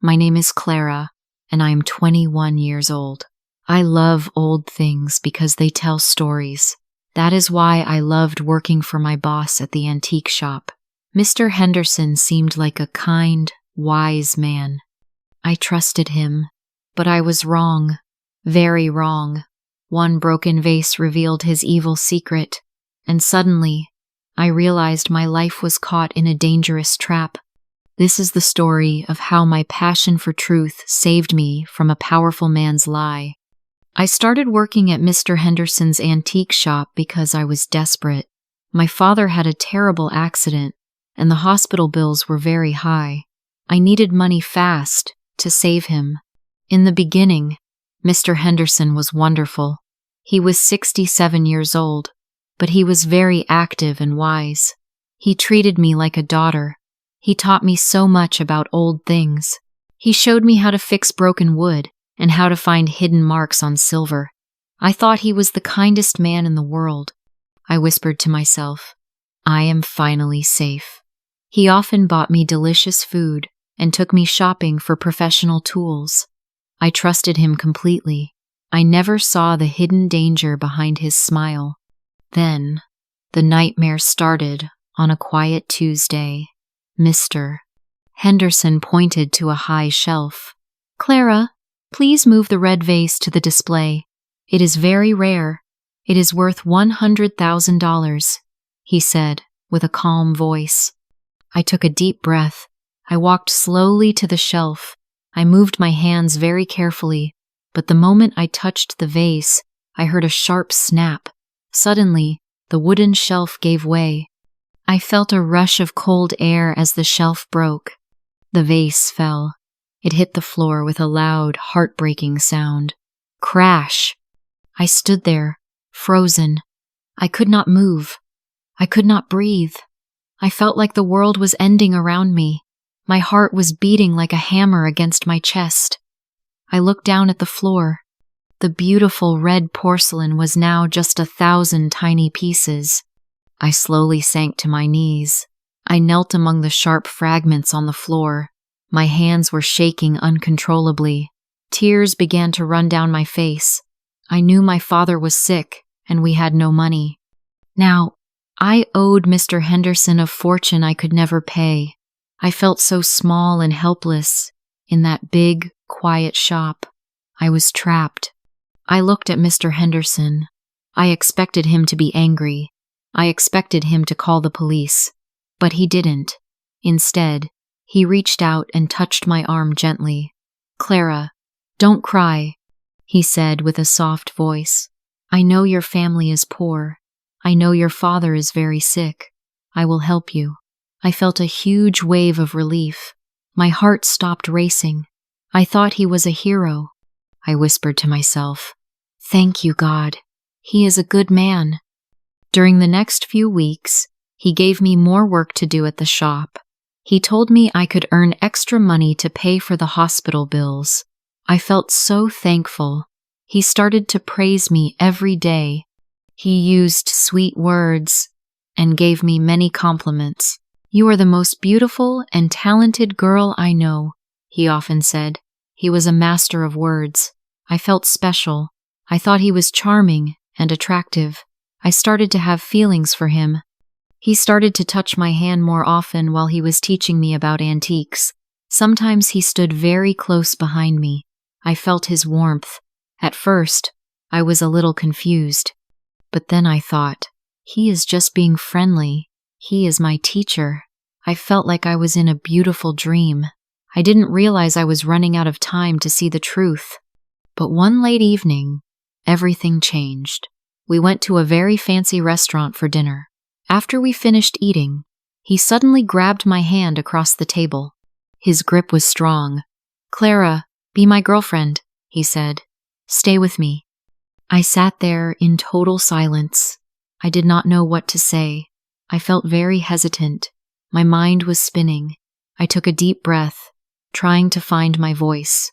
My name is Clara, and I am 21 years old. I love old things because they tell stories. That is why I loved working for my boss at the antique shop. Mr. Henderson seemed like a kind, wise man. I trusted him, but I was wrong. Very wrong. One broken vase revealed his evil secret, and suddenly, I realized my life was caught in a dangerous trap. This is the story of how my passion for truth saved me from a powerful man's lie. I started working at Mr. Henderson's antique shop because I was desperate. My father had a terrible accident, and the hospital bills were very high. I needed money fast to save him. In the beginning, Mr. Henderson was wonderful. He was 67 years old, but he was very active and wise. He treated me like a daughter. He taught me so much about old things. He showed me how to fix broken wood and how to find hidden marks on silver. I thought he was the kindest man in the world. I whispered to myself, I am finally safe. He often bought me delicious food and took me shopping for professional tools. I trusted him completely. I never saw the hidden danger behind his smile. Then, the nightmare started on a quiet Tuesday. Mr. Henderson pointed to a high shelf. Clara, please move the red vase to the display. It is very rare. It is worth $100,000, he said with a calm voice. I took a deep breath. I walked slowly to the shelf. I moved my hands very carefully, but the moment I touched the vase, I heard a sharp snap. Suddenly, the wooden shelf gave way. I felt a rush of cold air as the shelf broke. The vase fell. It hit the floor with a loud, heartbreaking sound. Crash! I stood there, frozen. I could not move. I could not breathe. I felt like the world was ending around me. My heart was beating like a hammer against my chest. I looked down at the floor. The beautiful red porcelain was now just 1,000 tiny pieces. I slowly sank to my knees. I knelt among the sharp fragments on the floor. My hands were shaking uncontrollably. Tears began to run down my face. I knew my father was sick, and we had no money. Now, I owed Mr. Henderson a fortune I could never pay. I felt so small and helpless in that big, quiet shop. I was trapped. I looked at Mr. Henderson. I expected him to be angry. I expected him to call the police. But he didn't. Instead, he reached out and touched my arm gently. Clara, don't cry, he said with a soft voice. I know your family is poor. I know your father is very sick. I will help you. I felt a huge wave of relief. My heart stopped racing. I thought he was a hero. I whispered to myself, Thank you, God. He is a good man. During the next few weeks, he gave me more work to do at the shop. He told me I could earn extra money to pay for the hospital bills. I felt so thankful. He started to praise me every day. He used sweet words and gave me many compliments. You are the most beautiful and talented girl I know, he often said. He was a master of words. I felt special. I thought he was charming and attractive. I started to have feelings for him. He started to touch my hand more often while he was teaching me about antiques. Sometimes he stood very close behind me. I felt his warmth. At first, I was a little confused. But then I thought, he is just being friendly. He is my teacher. I felt like I was in a beautiful dream. I didn't realize I was running out of time to see the truth. But one late evening, everything changed. We went to a very fancy restaurant for dinner. After we finished eating, he suddenly grabbed my hand across the table. His grip was strong. Clara, be my girlfriend, he said. Stay with me. I sat there in total silence. I did not know what to say. I felt very hesitant. My mind was spinning. I took a deep breath, trying to find my voice.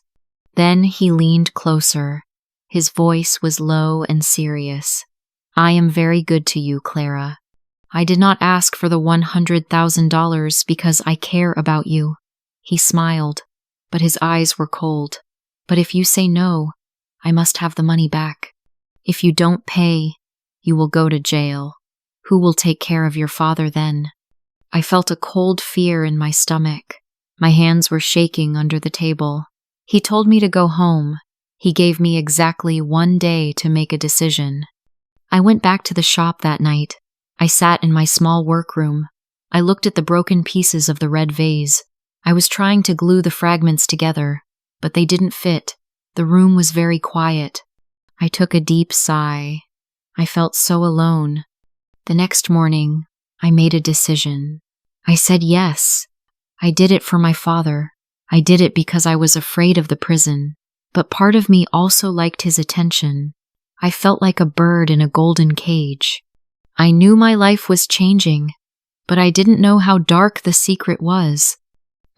Then he leaned closer. His voice was low and serious. I am very good to you, Clara. I did not ask for the $100,000 because I care about you. He smiled. but his eyes were cold. "But if you say no, I must have the money back. If you don't pay, you will go to jail. Who will take care of your father then?" I felt a cold fear in my stomach. My hands were shaking under the table. He told me to go home. He gave me exactly 1 day to make a decision. I went back to the shop that night. I sat in my small workroom. I looked at the broken pieces of the red vase. I was trying to glue the fragments together, but they didn't fit. The room was very quiet. I took a deep sigh. I felt so alone. The next morning, I made a decision. I said yes. I did it for my father. I did it because I was afraid of the prison, but part of me also liked his attention. I felt like a bird in a golden cage. I knew my life was changing, but I didn't know how dark the secret was.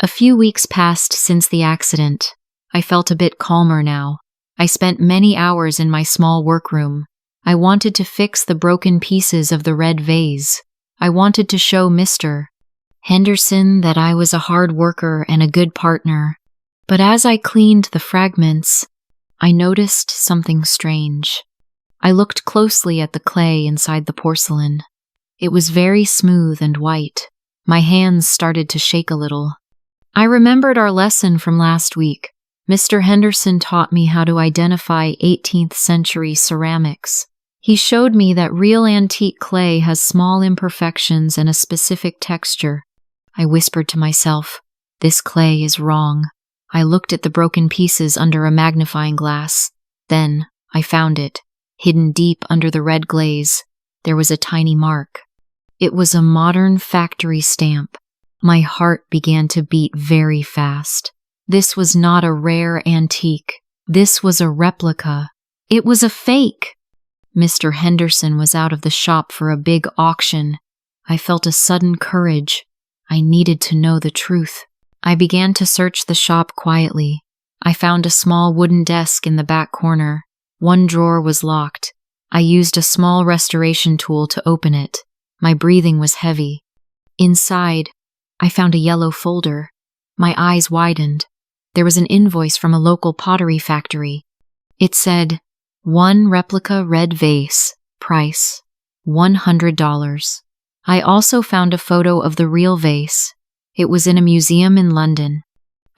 A few weeks passed since the accident. I felt a bit calmer now. I spent many hours in my small workroom. I wanted to fix the broken pieces of the red vase. I wanted to show Mr. Henderson that I was a hard worker and a good partner. But as I cleaned the fragments, I noticed something strange. I looked closely at the clay inside the porcelain. It was very smooth and white. My hands started to shake a little. I remembered our lesson from last week. Mr. Henderson taught me how to identify 18th century ceramics. He showed me that real antique clay has small imperfections and a specific texture. I whispered to myself, "This clay is wrong." I looked at the broken pieces under a magnifying glass. Then I found it, hidden deep under the red glaze. There was a tiny mark. It was a modern factory stamp. My heart began to beat very fast. This was not a rare antique. This was a replica. It was a fake. Mr. Henderson was out of the shop for a big auction. I felt a sudden courage. I needed to know the truth. I began to search the shop quietly. I found a small wooden desk in the back corner. One drawer was locked. I used a small restoration tool to open it. My breathing was heavy. Inside, I found a yellow folder. My eyes widened. There was an invoice from a local pottery factory. It said, 1 replica red vase, price $100. I also found a photo of the real vase. It was in a museum in London.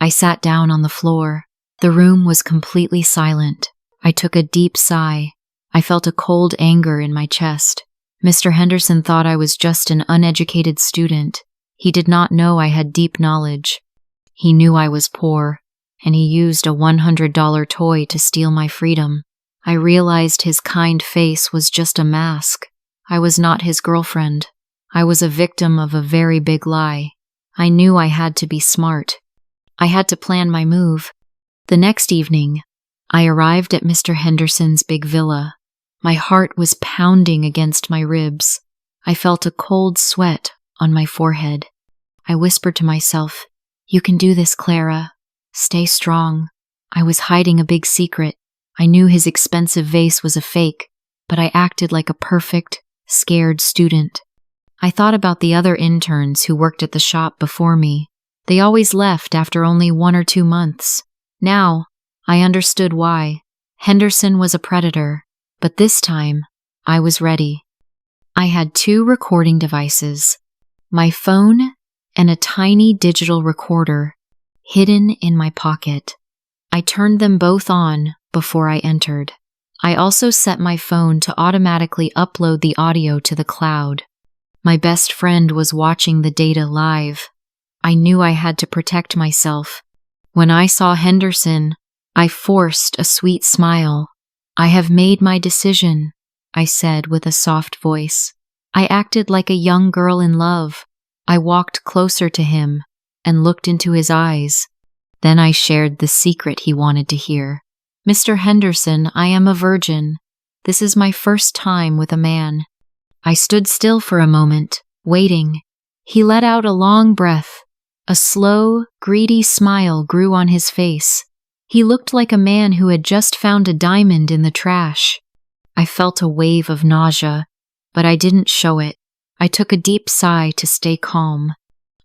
I sat down on the floor. The room was completely silent. I took a deep sigh. I felt a cold anger in my chest. Mr. Henderson thought I was just an uneducated student. He did not know I had deep knowledge. He knew I was poor, and he used a $100 toy to steal my freedom. I realized his kind face was just a mask. I was not his girlfriend. I was a victim of a very big lie. I knew I had to be smart. I had to plan my move. The next evening, I arrived at Mr. Henderson's big villa. My heart was pounding against my ribs. I felt a cold sweat on my forehead. I whispered to myself, "You can do this, Clara. Stay strong." I was hiding a big secret. I knew his expensive vase was a fake, but I acted like a perfect, scared student. I thought about the other interns who worked at the shop before me. They always left after only 1 or 2 months. Now, I understood why. Henderson was a predator, but this time, I was ready. I had 2 recording devices, my phone and a tiny digital recorder, hidden in my pocket. I turned them both on before I entered. I also set my phone to automatically upload the audio to the cloud. My best friend was watching the data live. I knew I had to protect myself. When I saw Henderson, I forced a sweet smile. "I have made my decision," I said with a soft voice. I acted like a young girl in love. I walked closer to him and looked into his eyes. Then I shared the secret he wanted to hear. "Mr. Henderson, I am a virgin. This is my first time with a man." I stood still for a moment, waiting. He let out a long breath. A slow, greedy smile grew on his face. He looked like a man who had just found a diamond in the trash. I felt a wave of nausea, but I didn't show it. I took a deep sigh to stay calm.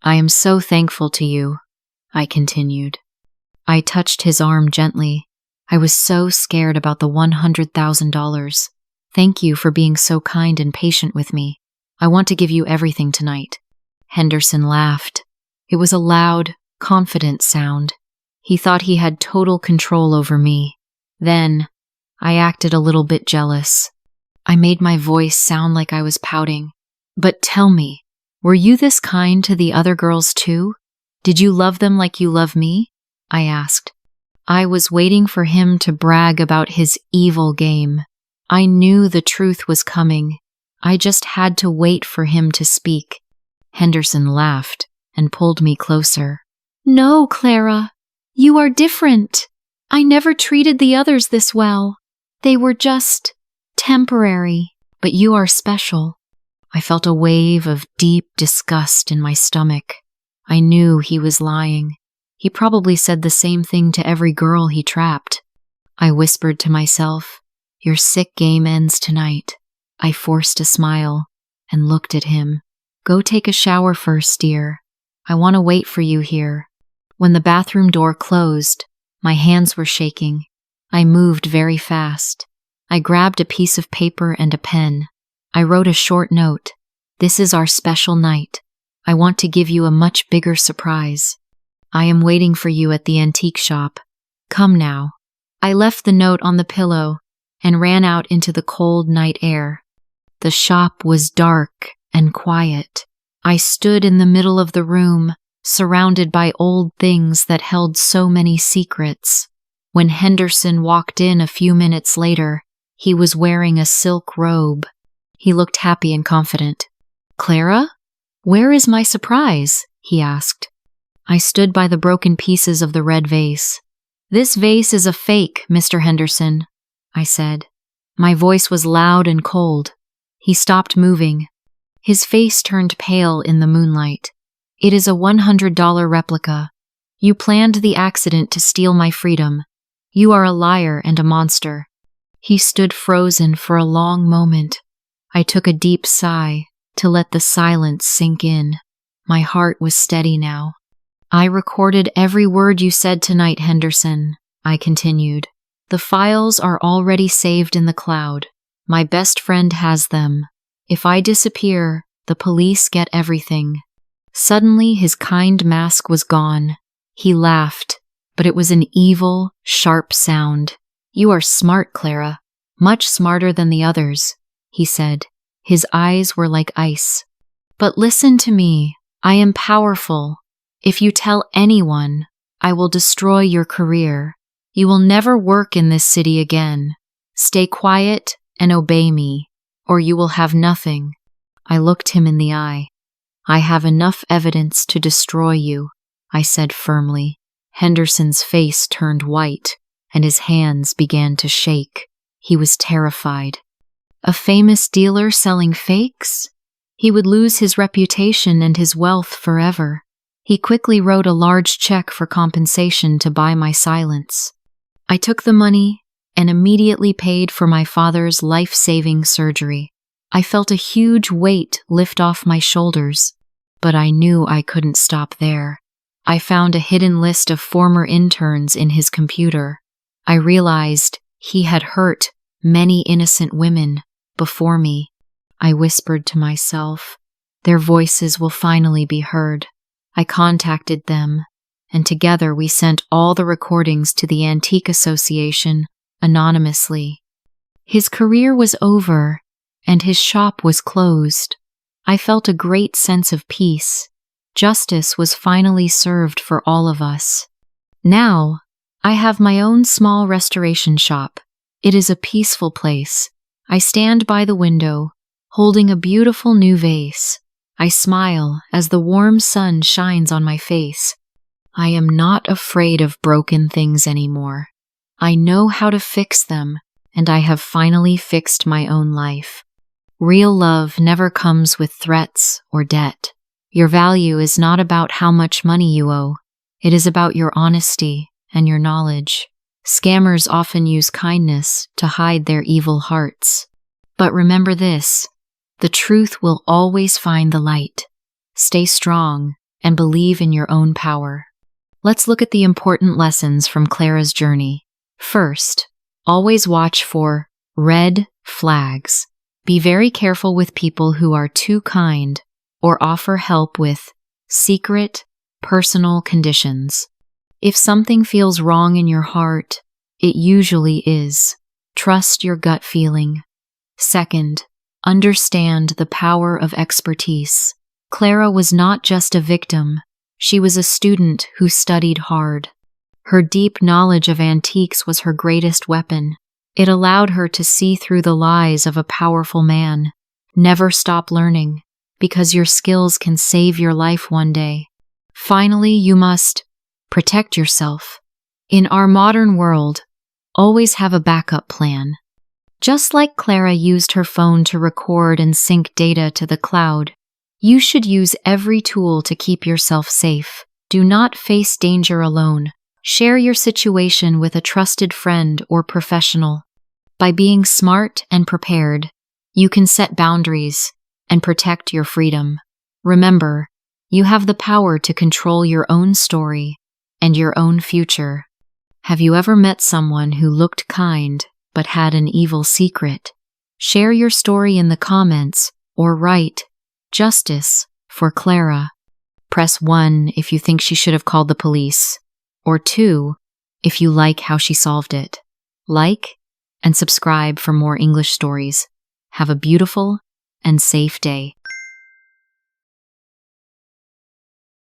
"I am so thankful to you," I continued. I touched his arm gently. I was so scared about the $100,000. Thank you for being so kind and patient with me. I want to give you everything tonight. Henderson laughed. It was a loud, confident sound. He thought he had total control over me. Then, I acted a little bit jealous. I made my voice sound like I was pouting. But tell me, were you this kind to the other girls too? Did you love them like you love me? I asked. I was waiting for him to brag about his evil game. I knew the truth was coming. I just had to wait for him to speak. Henderson laughed and pulled me closer. No, Clara, you are different. I never treated the others this well. They were just temporary, but you are special. I felt a wave of deep disgust in my stomach. I knew he was lying. He probably said the same thing to every girl he trapped. I whispered to myself, "Your sick game ends tonight." I forced a smile and looked at him. "Go take a shower first, dear. I want to wait for you here." When the bathroom door closed, my hands were shaking. I moved very fast. I grabbed a piece of paper and a pen. I wrote a short note. "This is our special night. I want to give you a much bigger surprise. I am waiting for you at the antique shop. Come now." I left the note on the pillow and ran out into the cold night air. The shop was dark and quiet. I stood in the middle of the room, surrounded by old things that held so many secrets. When Henderson walked in a few minutes later, he was wearing a silk robe. He looked happy and confident. "Clara, where is my surprise?" he asked. I stood by the broken pieces of the red vase. "This vase is a fake, Mr. Henderson," I said. My voice was loud and cold. He stopped moving. His face turned pale in the moonlight. "It is a $100 replica. You planned the accident to steal my freedom. You are a liar and a monster." He stood frozen for a long moment. I took a deep sigh to let the silence sink in. My heart was steady now. "I recorded every word you said tonight, Henderson," I continued. "The files are already saved in the cloud. My best friend has them. If I disappear, the police get everything." Suddenly, his kind mask was gone. He laughed, but it was an evil, sharp sound. "You are smart, Clara. Much smarter than the others," he said. His eyes were like ice. "But listen to me. I am powerful. If you tell anyone, I will destroy your career. You will never work in this city again. Stay quiet and obey me, or you will have nothing." I looked him in the eye. "I have enough evidence to destroy you," I said firmly. Henderson's face turned white, and his hands began to shake. He was terrified. A famous dealer selling fakes? He would lose his reputation and his wealth forever. He quickly wrote a large check for compensation to buy my silence. I took the money and immediately paid for my father's life-saving surgery. I felt a huge weight lift off my shoulders, but I knew I couldn't stop there. I found a hidden list of former interns in his computer. I realized he had hurt many innocent women before me. I whispered to myself, "Their voices will finally be heard." I contacted them, and together we sent all the recordings to the Antique Association anonymously. His career was over, and his shop was closed. I felt a great sense of peace. Justice was finally served for all of us. Now, I have my own small restoration shop. It is a peaceful place. I stand by the window, holding a beautiful new vase. I smile as the warm sun shines on my face. I am not afraid of broken things anymore. I know how to fix them, and I have finally fixed my own life. Real love never comes with threats or debt. Your value is not about how much money you owe. It is about your honesty and your knowledge. Scammers often use kindness to hide their evil hearts. But remember this, the truth will always find the light. Stay strong and believe in your own power. Let's look at the important lessons from Clara's journey. First, always watch for red flags. Be very careful with people who are too kind or offer help with secret, personal conditions. If something feels wrong in your heart, it usually is. Trust your gut feeling. Second, understand the power of expertise. Clara was not just a victim, she was a student who studied hard. Her deep knowledge of antiques was her greatest weapon. It allowed her to see through the lies of a powerful man. Never stop learning, because your skills can save your life one day. Finally, you must protect yourself. In our modern world, always have a backup plan. Just like Clara used her phone to record and sync data to the cloud, you should use every tool to keep yourself safe. Do not face danger alone. Share your situation with a trusted friend or professional. By being smart and prepared, you can set boundaries and protect your freedom. Remember, you have the power to control your own story and your own future. Have you ever met someone who looked kind but had an evil secret? Share your story in the comments or write "Justice for Clara." Press 1 if you think she should have called the police, or 2 if you like how she solved it. Like and subscribe for more English stories. Have a beautiful and safe day.